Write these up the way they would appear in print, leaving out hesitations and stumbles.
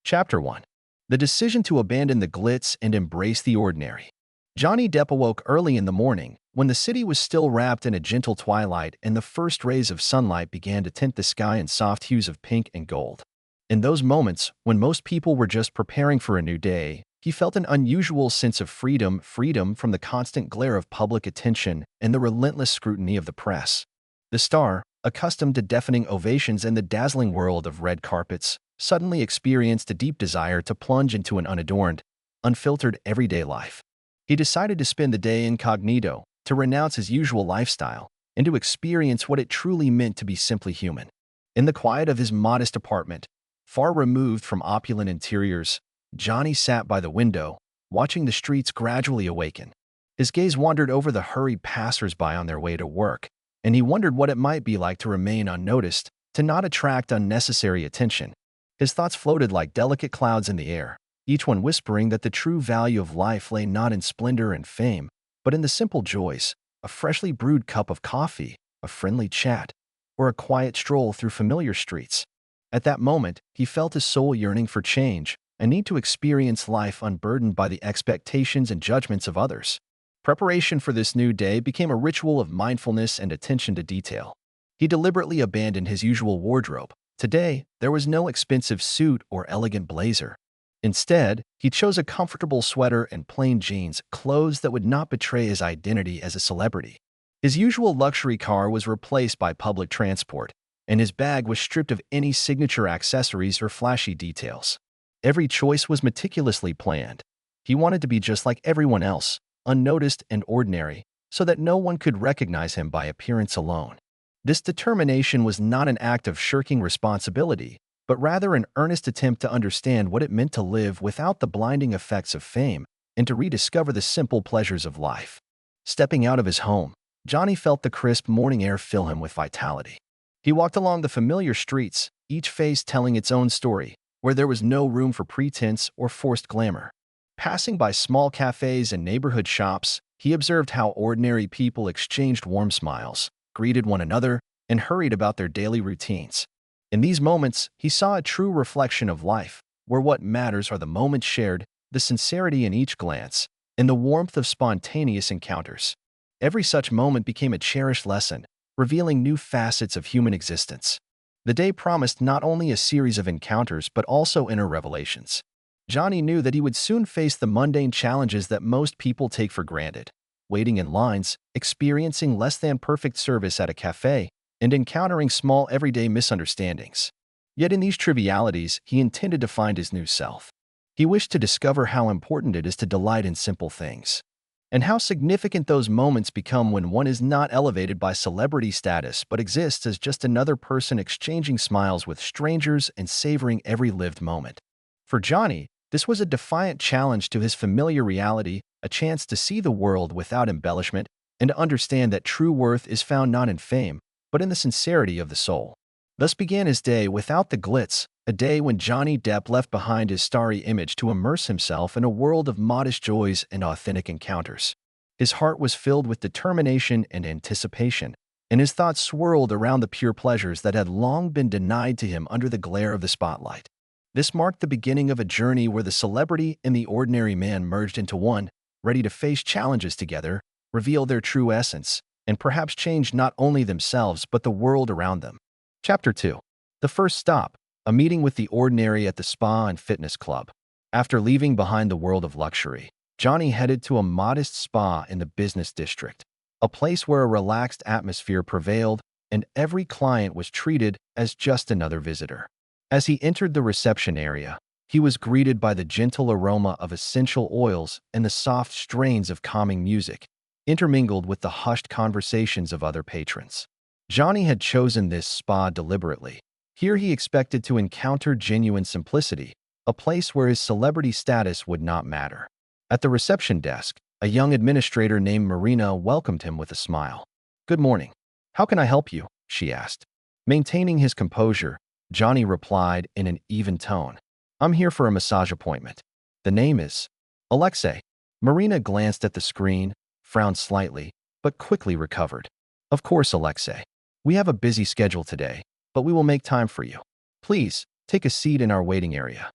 Chapter 1. The decision to abandon the glitz and embrace the ordinary. Johnny Depp awoke early in the morning, when the city was still wrapped in a gentle twilight and the first rays of sunlight began to tint the sky in soft hues of pink and gold. In those moments, when most people were just preparing for a new day, he felt an unusual sense of freedom from the constant glare of public attention and the relentless scrutiny of the press. The star, accustomed to deafening ovations and the dazzling world of red carpets, suddenly experienced a deep desire to plunge into an unadorned, unfiltered everyday life. He decided to spend the day incognito, to renounce his usual lifestyle, and to experience what it truly meant to be simply human. In the quiet of his modest apartment, far removed from opulent interiors, Johnny sat by the window, watching the streets gradually awaken. His gaze wandered over the hurried passers-by on their way to work, and he wondered what it might be like to remain unnoticed, to not attract unnecessary attention. His thoughts floated like delicate clouds in the air, each one whispering that the true value of life lay not in splendor and fame, but in the simple joys, a freshly brewed cup of coffee, a friendly chat, or a quiet stroll through familiar streets. At that moment, he felt his soul yearning for change, a need to experience life unburdened by the expectations and judgments of others. Preparation for this new day became a ritual of mindfulness and attention to detail. He deliberately abandoned his usual wardrobe. Today, there was no expensive suit or elegant blazer. Instead, he chose a comfortable sweater and plain jeans, clothes that would not betray his identity as a celebrity. His usual luxury car was replaced by public transport, and his bag was stripped of any signature accessories or flashy details. Every choice was meticulously planned. He wanted to be just like everyone else, unnoticed and ordinary, so that no one could recognize him by appearance alone. This determination was not an act of shirking responsibility, but rather an earnest attempt to understand what it meant to live without the blinding effects of fame and to rediscover the simple pleasures of life. Stepping out of his home, Johnny felt the crisp morning air fill him with vitality. He walked along the familiar streets, each face telling its own story, where there was no room for pretense or forced glamour. Passing by small cafes and neighborhood shops, he observed how ordinary people exchanged warm smiles, greeted one another, and hurried about their daily routines. In these moments, he saw a true reflection of life, where what matters are the moments shared, the sincerity in each glance, and the warmth of spontaneous encounters. Every such moment became a cherished lesson, revealing new facets of human existence. The day promised not only a series of encounters but also inner revelations. Johnny knew that he would soon face the mundane challenges that most people take for granted: waiting in lines, experiencing less than perfect service at a cafe, and encountering small everyday misunderstandings. Yet in these trivialities, he intended to find his new self. He wished to discover how important it is to delight in simple things, and how significant those moments become when one is not elevated by celebrity status but exists as just another person exchanging smiles with strangers and savoring every lived moment. For Johnny, this was a defiant challenge to his familiar reality, a chance to see the world without embellishment and to understand that true worth is found not in fame, but in the sincerity of the soul. Thus began his day without the glitz, a day when Johnny Depp left behind his starry image to immerse himself in a world of modest joys and authentic encounters. His heart was filled with determination and anticipation, and his thoughts swirled around the pure pleasures that had long been denied to him under the glare of the spotlight. This marked the beginning of a journey where the celebrity and the ordinary man merged into one, ready to face challenges together, reveal their true essence, and perhaps change not only themselves but the world around them. Chapter 2. The first stop, a meeting with the ordinary at the spa and fitness club. After leaving behind the world of luxury, Johnny headed to a modest spa in the business district, a place where a relaxed atmosphere prevailed and every client was treated as just another visitor. As he entered the reception area, he was greeted by the gentle aroma of essential oils and the soft strains of calming music, intermingled with the hushed conversations of other patrons. Johnny had chosen this spa deliberately. Here he expected to encounter genuine simplicity, a place where his celebrity status would not matter. At the reception desk, a young administrator named Marina welcomed him with a smile. "Good morning. How can I help you?" she asked. Maintaining his composure, Johnny replied in an even tone, "I'm here for a massage appointment. The name is Alexei." Marina glanced at the screen, frowned slightly, but quickly recovered. "Of course, Alexei. We have a busy schedule today, but we will make time for you. Please, take a seat in our waiting area."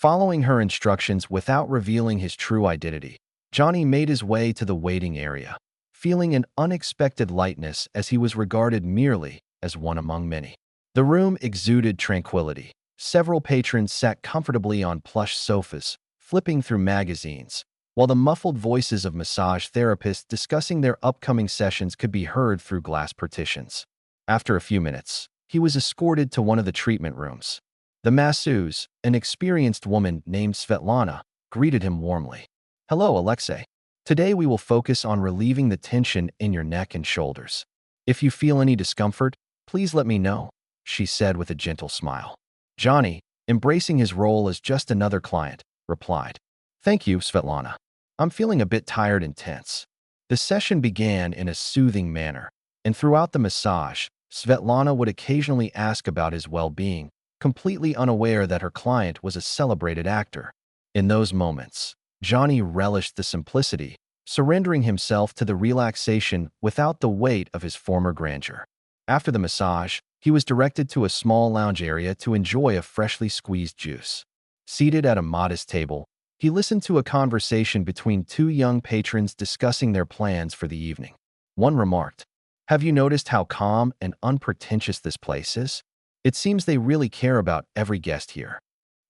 Following her instructions without revealing his true identity, Johnny made his way to the waiting area, feeling an unexpected lightness as he was regarded merely as one among many. The room exuded tranquility. Several patrons sat comfortably on plush sofas, flipping through magazines, while the muffled voices of massage therapists discussing their upcoming sessions could be heard through glass partitions. After a few minutes, he was escorted to one of the treatment rooms. The masseuse, an experienced woman named Svetlana, greeted him warmly. "Hello, Alexei. Today we will focus on relieving the tension in your neck and shoulders. If you feel any discomfort, please let me know," she said with a gentle smile. Johnny, embracing his role as just another client, replied, "Thank you, Svetlana. I'm feeling a bit tired and tense." The session began in a soothing manner, and throughout the massage, Svetlana would occasionally ask about his well-being, completely unaware that her client was a celebrated actor. In those moments, Johnny relished the simplicity, surrendering himself to the relaxation without the weight of his former grandeur. After the massage, he was directed to a small lounge area to enjoy a freshly squeezed juice. Seated at a modest table, he listened to a conversation between two young patrons discussing their plans for the evening. One remarked, "Have you noticed how calm and unpretentious this place is? It seems they really care about every guest here."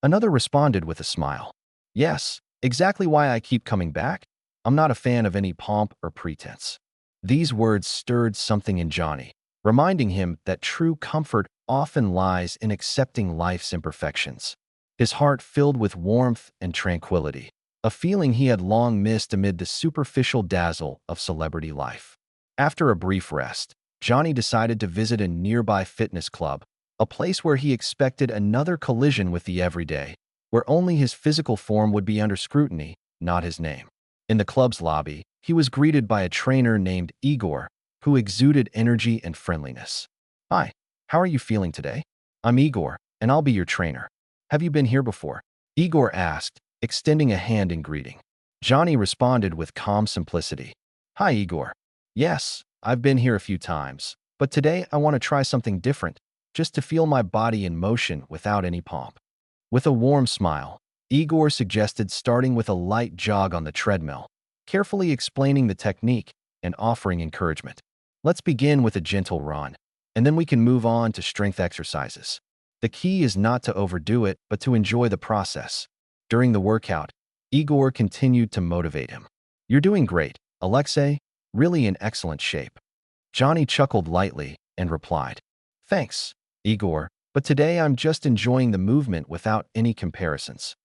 Another responded with a smile, "Yes, exactly why I keep coming back. I'm not a fan of any pomp or pretense." These words stirred something in Johnny, reminding him that true comfort often lies in accepting life's imperfections. His heart filled with warmth and tranquility, a feeling he had long missed amid the superficial dazzle of celebrity life. After a brief rest, Johnny decided to visit a nearby fitness club, a place where he expected another collision with the everyday, where only his physical form would be under scrutiny, not his name. In the club's lobby, he was greeted by a trainer named Igor, who exuded energy and friendliness. "Hi, how are you feeling today? I'm Igor, and I'll be your trainer. Have you been here before?" Igor asked, extending a hand in greeting. Johnny responded with calm simplicity. "Hi, Igor. Yes, I've been here a few times, but today I want to try something different, just to feel my body in motion without any pomp." With a warm smile, Igor suggested starting with a light jog on the treadmill, carefully explaining the technique and offering encouragement. "Let's begin with a gentle run, and then we can move on to strength exercises. The key is not to overdo it, but to enjoy the process." During the workout, Igor continued to motivate him. "You're doing great, Alexei, really in excellent shape." Johnny chuckled lightly and replied, "Thanks, Igor, but today I'm just enjoying the movement without any comparisons."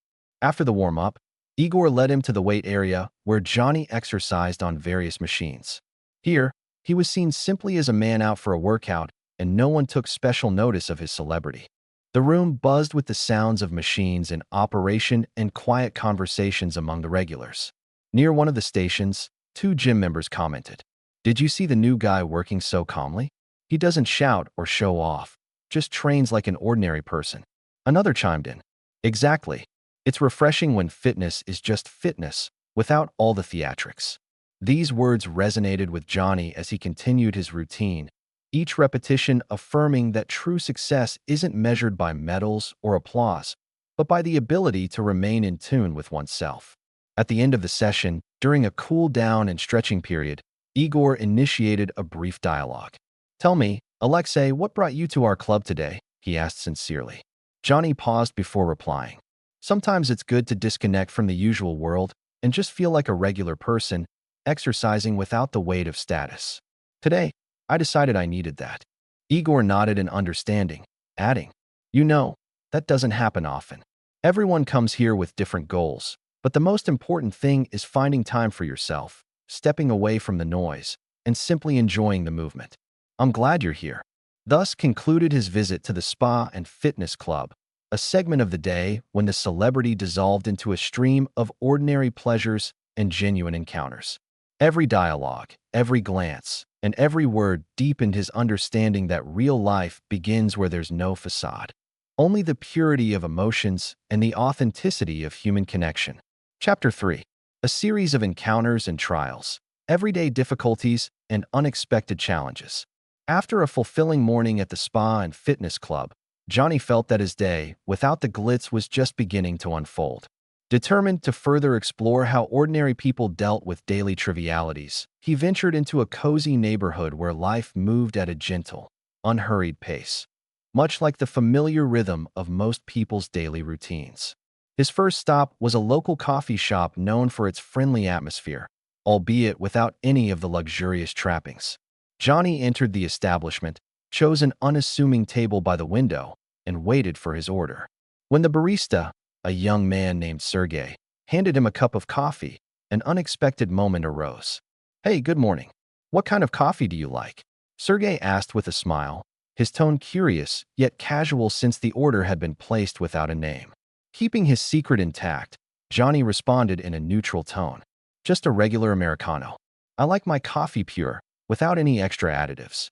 After the warm-up, Igor led him to the weight area where Johnny exercised on various machines. Here, he was seen simply as a man out for a workout, and no one took special notice of his celebrity. The room buzzed with the sounds of machines in operation and quiet conversations among the regulars. Near one of the stations, two gym members commented, "Did you see the new guy working so calmly? He doesn't shout or show off, just trains like an ordinary person." Another chimed in, "Exactly. It's refreshing when fitness is just fitness, without all the theatrics." These words resonated with Johnny as he continued his routine, each repetition affirming that true success isn't measured by medals or applause, but by the ability to remain in tune with oneself. At the end of the session, during a cool-down and stretching period, Igor initiated a brief dialogue. "Tell me, Alexei, what brought you to our club today?" he asked sincerely. Johnny paused before replying. "Sometimes it's good to disconnect from the usual world and just feel like a regular person, exercising without the weight of status. Today, I decided I needed that." Igor nodded in understanding, adding, "You know, that doesn't happen often. Everyone comes here with different goals, but the most important thing is finding time for yourself, stepping away from the noise, and simply enjoying the movement. I'm glad you're here." Thus concluded his visit to the spa and fitness club, a segment of the day when the celebrity dissolved into a stream of ordinary pleasures and genuine encounters. Every dialogue, every glance, and every word deepened his understanding that real life begins where there's no facade. Only the purity of emotions and the authenticity of human connection. Chapter 3. A series of encounters and trials, everyday difficulties, and unexpected challenges. After a fulfilling morning at the spa and fitness club, Johnny felt that his day, without the glitz, was just beginning to unfold. Determined to further explore how ordinary people dealt with daily trivialities, he ventured into a cozy neighborhood where life moved at a gentle, unhurried pace, much like the familiar rhythm of most people's daily routines. His first stop was a local coffee shop known for its friendly atmosphere, albeit without any of the luxurious trappings. Johnny entered the establishment, chose an unassuming table by the window, and waited for his order. When the barista, a young man named Sergey, handed him a cup of coffee, an unexpected moment arose. "Hey, good morning. What kind of coffee do you like?" Sergey asked with a smile, his tone curious yet casual since the order had been placed without a name. Keeping his secret intact, Johnny responded in a neutral tone. "Just a regular Americano. I like my coffee pure, without any extra additives."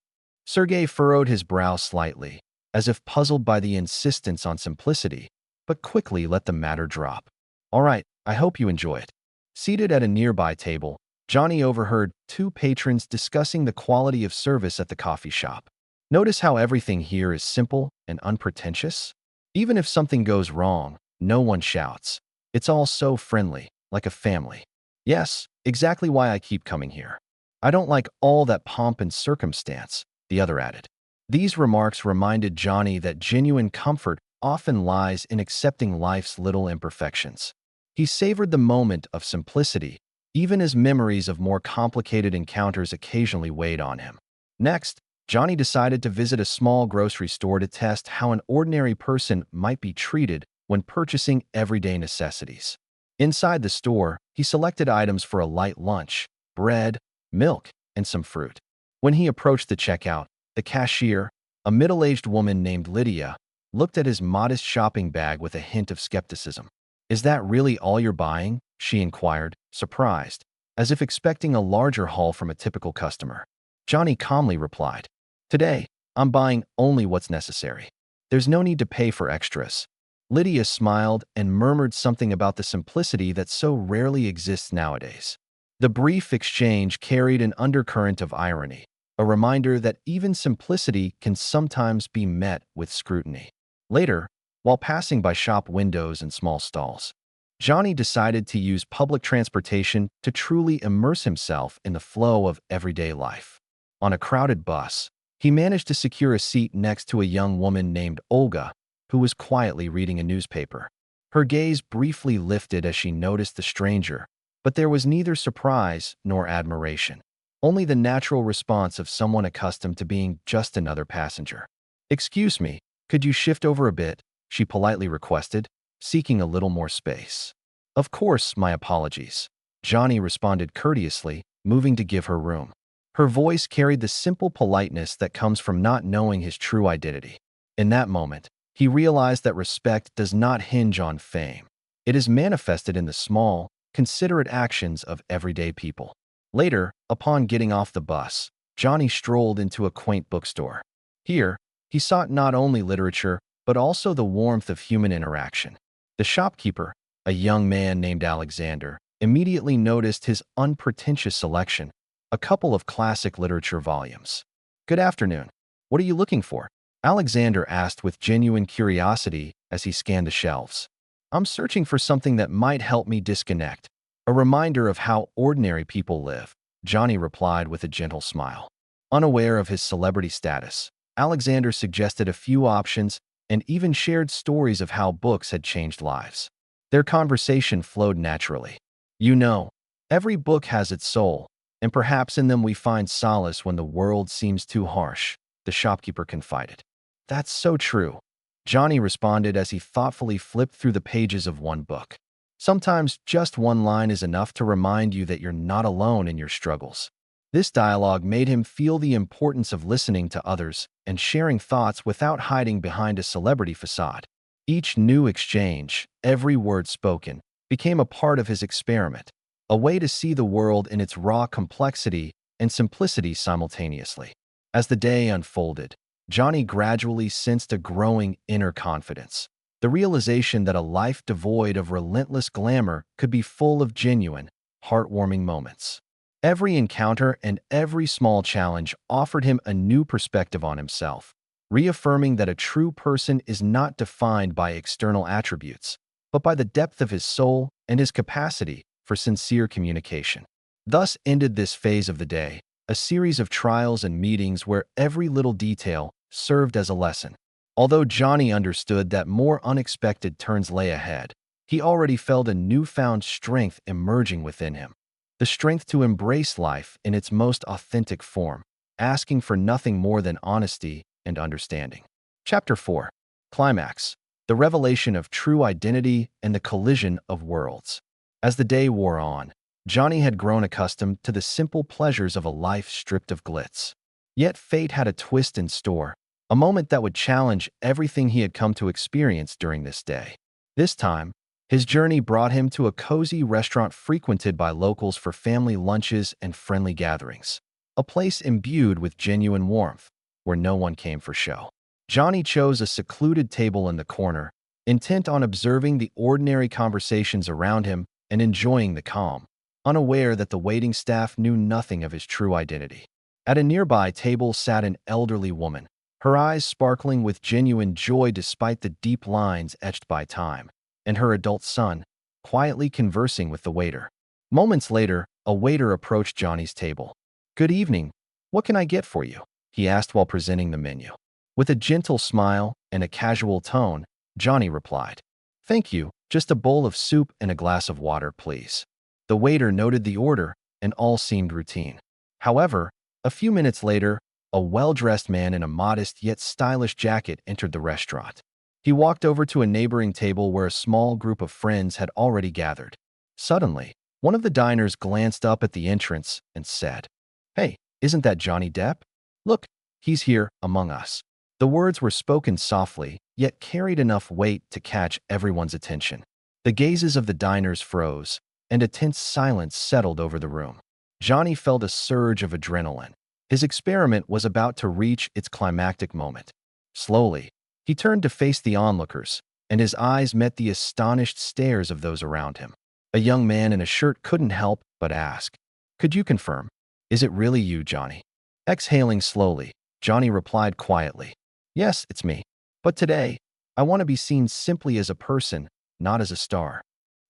Sergey furrowed his brow slightly, as if puzzled by the insistence on simplicity, but quickly let the matter drop. "All right, I hope you enjoy it." Seated at a nearby table, Johnny overheard two patrons discussing the quality of service at the coffee shop. "Notice how everything here is simple and unpretentious? Even if something goes wrong, no one shouts. It's all so friendly, like a family." "Yes, exactly why I keep coming here. I don't like all that pomp and circumstance," the other added. These remarks reminded Johnny that genuine comfort often lies in accepting life's little imperfections. He savored the moment of simplicity, even as memories of more complicated encounters occasionally weighed on him. Next, Johnny decided to visit a small grocery store to test how an ordinary person might be treated when purchasing everyday necessities. Inside the store, he selected items for a light lunch: bread, milk, and some fruit. When he approached the checkout, the cashier, a middle-aged woman named Lydia, looked at his modest shopping bag with a hint of skepticism. "Is that really all you're buying?" she inquired, surprised, as if expecting a larger haul from a typical customer. Johnny calmly replied, "Today, I'm buying only what's necessary. There's no need to pay for extras." Lydia smiled and murmured something about the simplicity that so rarely exists nowadays. The brief exchange carried an undercurrent of irony, a reminder that even simplicity can sometimes be met with scrutiny. Later, while passing by shop windows and small stalls, Johnny decided to use public transportation to truly immerse himself in the flow of everyday life. On a crowded bus, he managed to secure a seat next to a young woman named Olga, who was quietly reading a newspaper. Her gaze briefly lifted as she noticed the stranger, but there was neither surprise nor admiration, only the natural response of someone accustomed to being just another passenger. "Excuse me, could you shift over a bit?" she politely requested, seeking a little more space. "Of course, my apologies," Johnny responded courteously, moving to give her room. Her voice carried the simple politeness that comes from not knowing his true identity. In that moment, he realized that respect does not hinge on fame. It is manifested in the small, considerate actions of everyday people. Later, upon getting off the bus, Johnny strolled into a quaint bookstore. Here, he sought not only literature, but also the warmth of human interaction. The shopkeeper, a young man named Alexander, immediately noticed his unpretentious selection, a couple of classic literature volumes. "Good afternoon. What are you looking for?" Alexander asked with genuine curiosity as he scanned the shelves. "I'm searching for something that might help me disconnect, a reminder of how ordinary people live," Johnny replied with a gentle smile. Unaware of his celebrity status, Alexander suggested a few options and even shared stories of how books had changed lives. Their conversation flowed naturally. "You know, every book has its soul, and perhaps in them we find solace when the world seems too harsh," the shopkeeper confided. "That's so true," Johnny responded as he thoughtfully flipped through the pages of one book. "Sometimes just one line is enough to remind you that you're not alone in your struggles." This dialogue made him feel the importance of listening to others and sharing thoughts without hiding behind a celebrity facade. Each new exchange, every word spoken, became a part of his experiment, a way to see the world in its raw complexity and simplicity simultaneously. As the day unfolded, Johnny gradually sensed a growing inner confidence, the realization that a life devoid of relentless glamour could be full of genuine, heartwarming moments. Every encounter and every small challenge offered him a new perspective on himself, reaffirming that a true person is not defined by external attributes, but by the depth of his soul and his capacity for sincere communication. Thus ended this phase of the day, a series of trials and meetings where every little detail served as a lesson. Although Johnny understood that more unexpected turns lay ahead, he already felt a newfound strength emerging within him. The strength to embrace life in its most authentic form, asking for nothing more than honesty and understanding. Chapter 4. Climax. The revelation of true identity and the collision of worlds. As the day wore on, Johnny had grown accustomed to the simple pleasures of a life stripped of glitz. Yet fate had a twist in store, a moment that would challenge everything he had come to experience during this day. This time, his journey brought him to a cozy restaurant frequented by locals for family lunches and friendly gatherings, a place imbued with genuine warmth, where no one came for show. Johnny chose a secluded table in the corner, intent on observing the ordinary conversations around him and enjoying the calm, unaware that the waiting staff knew nothing of his true identity. At a nearby table sat an elderly woman, her eyes sparkling with genuine joy despite the deep lines etched by time, and her adult son, quietly conversing with the waiter. Moments later, a waiter approached Johnny's table. "Good evening. What can I get for you?" he asked while presenting the menu. With a gentle smile and a casual tone, Johnny replied, "Thank you, just a bowl of soup and a glass of water, please." The waiter noted the order, and all seemed routine. However, a few minutes later, a well-dressed man in a modest yet stylish jacket entered the restaurant. He walked over to a neighboring table where a small group of friends had already gathered. Suddenly, one of the diners glanced up at the entrance and said, "Hey, isn't that Johnny Depp? Look, he's here among us." The words were spoken softly, yet carried enough weight to catch everyone's attention. The gazes of the diners froze, and a tense silence settled over the room. Johnny felt a surge of adrenaline. His experiment was about to reach its climactic moment. Slowly, he turned to face the onlookers, and his eyes met the astonished stares of those around him. A young man in a shirt couldn't help but ask, "Could you confirm? Is it really you, Johnny?" Exhaling slowly, Johnny replied quietly, "Yes, it's me. But today, I want to be seen simply as a person, not as a star."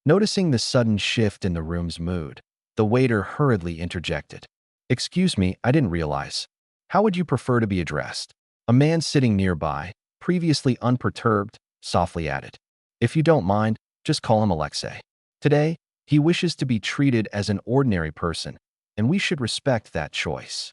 Noticing the sudden shift in the room's mood, the waiter hurriedly interjected, "Excuse me, I didn't realize. How would you prefer to be addressed?" A man sitting nearby, previously unperturbed, softly added, "If you don't mind, just call him Alexei. Today, he wishes to be treated as an ordinary person, and we should respect that choice."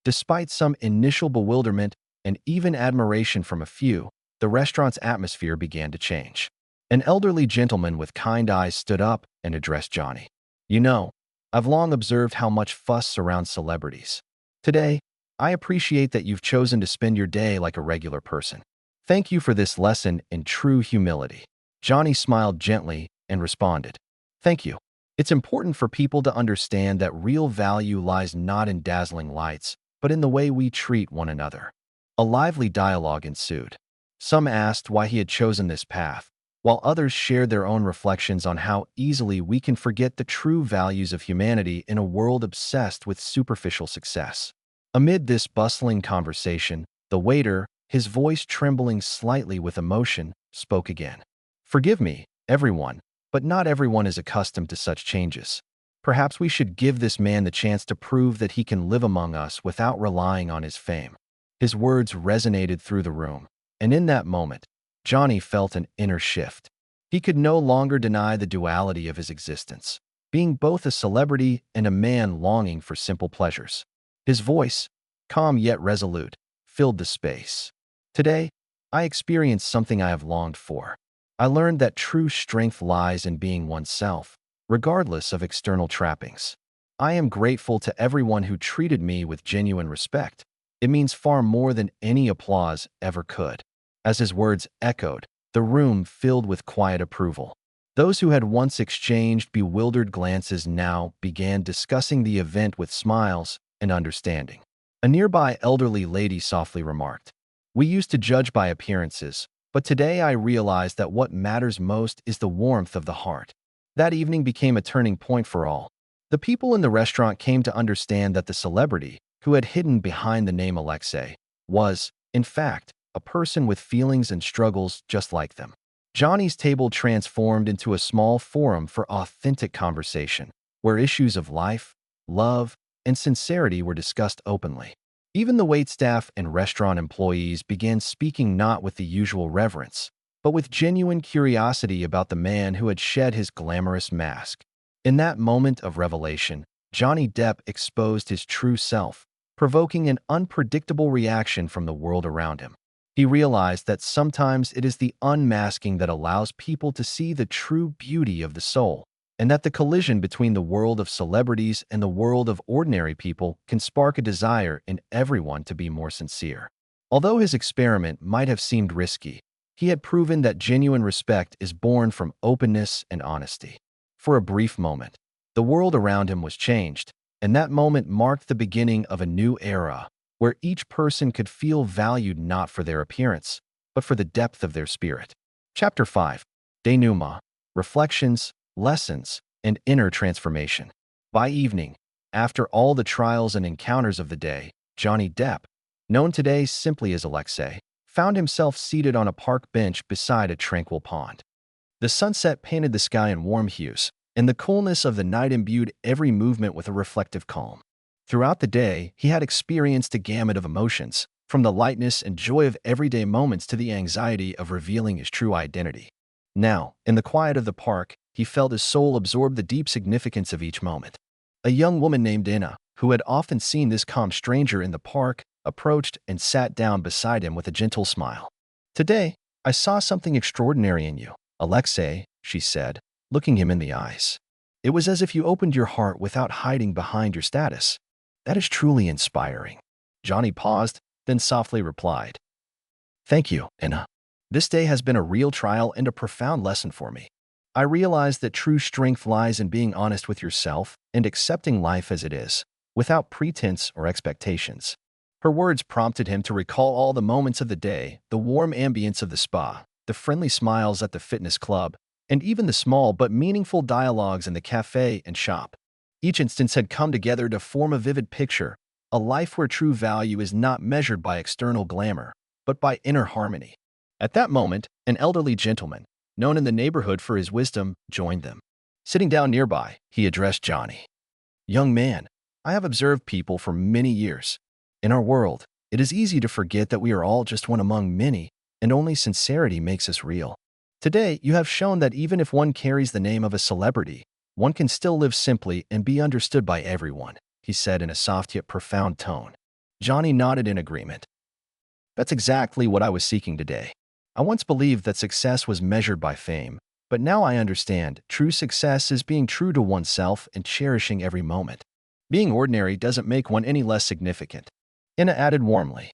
Despite some initial bewilderment and even admiration from a few, the restaurant's atmosphere began to change. An elderly gentleman with kind eyes stood up and addressed Johnny. "You know, I've long observed how much fuss surrounds celebrities. Today, I appreciate that you've chosen to spend your day like a regular person. Thank you for this lesson in true humility." Johnny smiled gently and responded, "Thank you. It's important for people to understand that real value lies not in dazzling lights, but in the way we treat one another." A lively dialogue ensued. Some asked why he had chosen this path, while others shared their own reflections on how easily we can forget the true values of humanity in a world obsessed with superficial success. Amid this bustling conversation, the waiter, his voice trembling slightly with emotion, spoke again. "Forgive me, everyone, but not everyone is accustomed to such changes. Perhaps we should give this man the chance to prove that he can live among us without relying on his fame." His words resonated through the room, and in that moment, Johnny felt an inner shift. He could no longer deny the duality of his existence, being both a celebrity and a man longing for simple pleasures. His voice, calm yet resolute, filled the space. "Today, I experienced something I have longed for. I learned that true strength lies in being oneself, regardless of external trappings. I am grateful to everyone who treated me with genuine respect. It means far more than any applause ever could." As his words echoed, the room filled with quiet approval. Those who had once exchanged bewildered glances now began discussing the event with smiles and understanding. A nearby elderly lady softly remarked, "We used to judge by appearances, but today I realized that what matters most is the warmth of the heart." That evening became a turning point for all. The people in the restaurant came to understand that the celebrity, who had hidden behind the name Alexei, was, in fact, a person with feelings and struggles just like them. Johnny's table transformed into a small forum for authentic conversation, where issues of life, love, and sincerity were discussed openly. Even the waitstaff and restaurant employees began speaking not with the usual reverence, but with genuine curiosity about the man who had shed his glamorous mask. In that moment of revelation, Johnny Depp exposed his true self, provoking an unpredictable reaction from the world around him. He realized that sometimes it is the unmasking that allows people to see the true beauty of the soul, and that the collision between the world of celebrities and the world of ordinary people can spark a desire in everyone to be more sincere. Although his experiment might have seemed risky, he had proven that genuine respect is born from openness and honesty. For a brief moment, the world around him was changed, and that moment marked the beginning of a new era, where each person could feel valued not for their appearance, but for the depth of their spirit. Chapter 5. Denouement. Reflections, Lessons, and Inner Transformation. By evening, after all the trials and encounters of the day, Johnny Depp, known today simply as Alexei, found himself seated on a park bench beside a tranquil pond. The sunset painted the sky in warm hues, and the coolness of the night imbued every movement with a reflective calm. Throughout the day, he had experienced a gamut of emotions, from the lightness and joy of everyday moments to the anxiety of revealing his true identity. Now, in the quiet of the park, he felt his soul absorb the deep significance of each moment. A young woman named Anna, who had often seen this calm stranger in the park, approached and sat down beside him with a gentle smile. "Today, I saw something extraordinary in you, Alexei," she said, looking him in the eyes. "It was as if you opened your heart without hiding behind your status. That is truly inspiring." Johnny paused, then softly replied, "Thank you, Anna. This day has been a real trial and a profound lesson for me. I realize that true strength lies in being honest with yourself and accepting life as it is, without pretense or expectations." Her words prompted him to recall all the moments of the day, the warm ambience of the spa, the friendly smiles at the fitness club, and even the small but meaningful dialogues in the cafe and shop. Each instance had come together to form a vivid picture, a life where true value is not measured by external glamour, but by inner harmony. At that moment, an elderly gentleman, known in the neighborhood for his wisdom, joined them. Sitting down nearby, he addressed Johnny. "Young man, I have observed people for many years. In our world, it is easy to forget that we are all just one among many, and only sincerity makes us real. Today, you have shown that even if one carries the name of a celebrity, one can still live simply and be understood by everyone," he said in a soft yet profound tone. Johnny nodded in agreement. "That's exactly what I was seeking today. I once believed that success was measured by fame, but now I understand true success is being true to oneself and cherishing every moment. Being ordinary doesn't make one any less significant." Anna added warmly,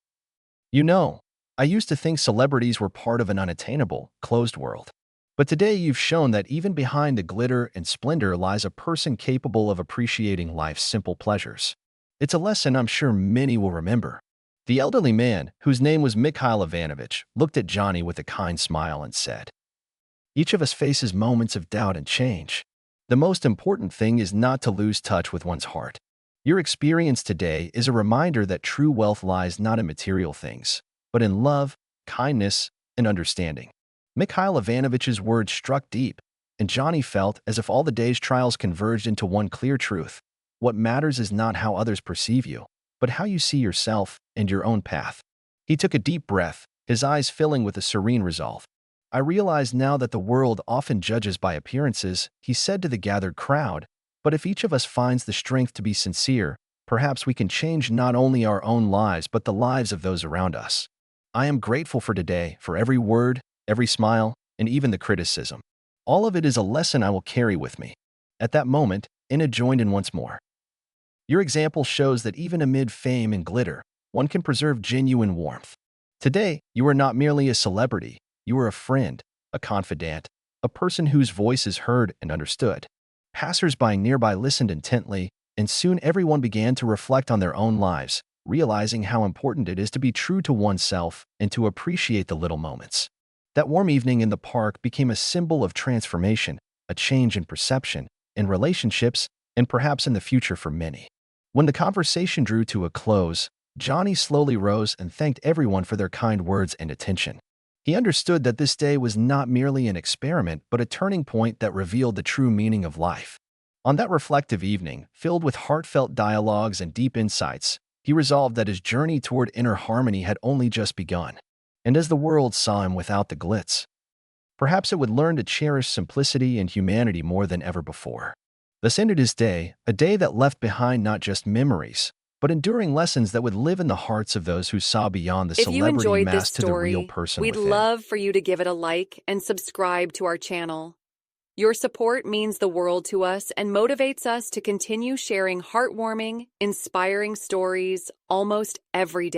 "You know, I used to think celebrities were part of an unattainable, closed world. But today you've shown that even behind the glitter and splendor lies a person capable of appreciating life's simple pleasures. It's a lesson I'm sure many will remember." The elderly man, whose name was Mikhail Ivanovich, looked at Johnny with a kind smile and said, "Each of us faces moments of doubt and change. The most important thing is not to lose touch with one's heart. Your experience today is a reminder that true wealth lies not in material things, but in love, kindness, and understanding." Mikhail Ivanovich's words struck deep, and Johnny felt as if all the day's trials converged into one clear truth. What matters is not how others perceive you, but how you see yourself and your own path. He took a deep breath, his eyes filling with a serene resolve. "I realize now that the world often judges by appearances," he said to the gathered crowd, "but if each of us finds the strength to be sincere, perhaps we can change not only our own lives but the lives of those around us. I am grateful for today, for every word, every smile, and even the criticism. All of it is a lesson I will carry with me." At that moment, Anna joined in once more. "Your example shows that even amid fame and glitter, one can preserve genuine warmth. Today, you are not merely a celebrity, you are a friend, a confidant, a person whose voice is heard and understood." Passers-by nearby listened intently, and soon everyone began to reflect on their own lives, realizing how important it is to be true to oneself and to appreciate the little moments. That warm evening in the park became a symbol of transformation, a change in perception, in relationships, and perhaps in the future for many. When the conversation drew to a close, Johnny slowly rose and thanked everyone for their kind words and attention. He understood that this day was not merely an experiment but a turning point that revealed the true meaning of life. On that reflective evening, filled with heartfelt dialogues and deep insights, he resolved that his journey toward inner harmony had only just begun. And as the world saw him without the glitz, perhaps it would learn to cherish simplicity and humanity more than ever before. Thus ended his day, a day that left behind not just memories, but enduring lessons that would live in the hearts of those who saw beyond the If you celebrity enjoyed this mask to the real story, person we'd within. love for you to give it a like and subscribe to our channel. Your support means the world to us and motivates us to continue sharing heartwarming, inspiring stories almost every day.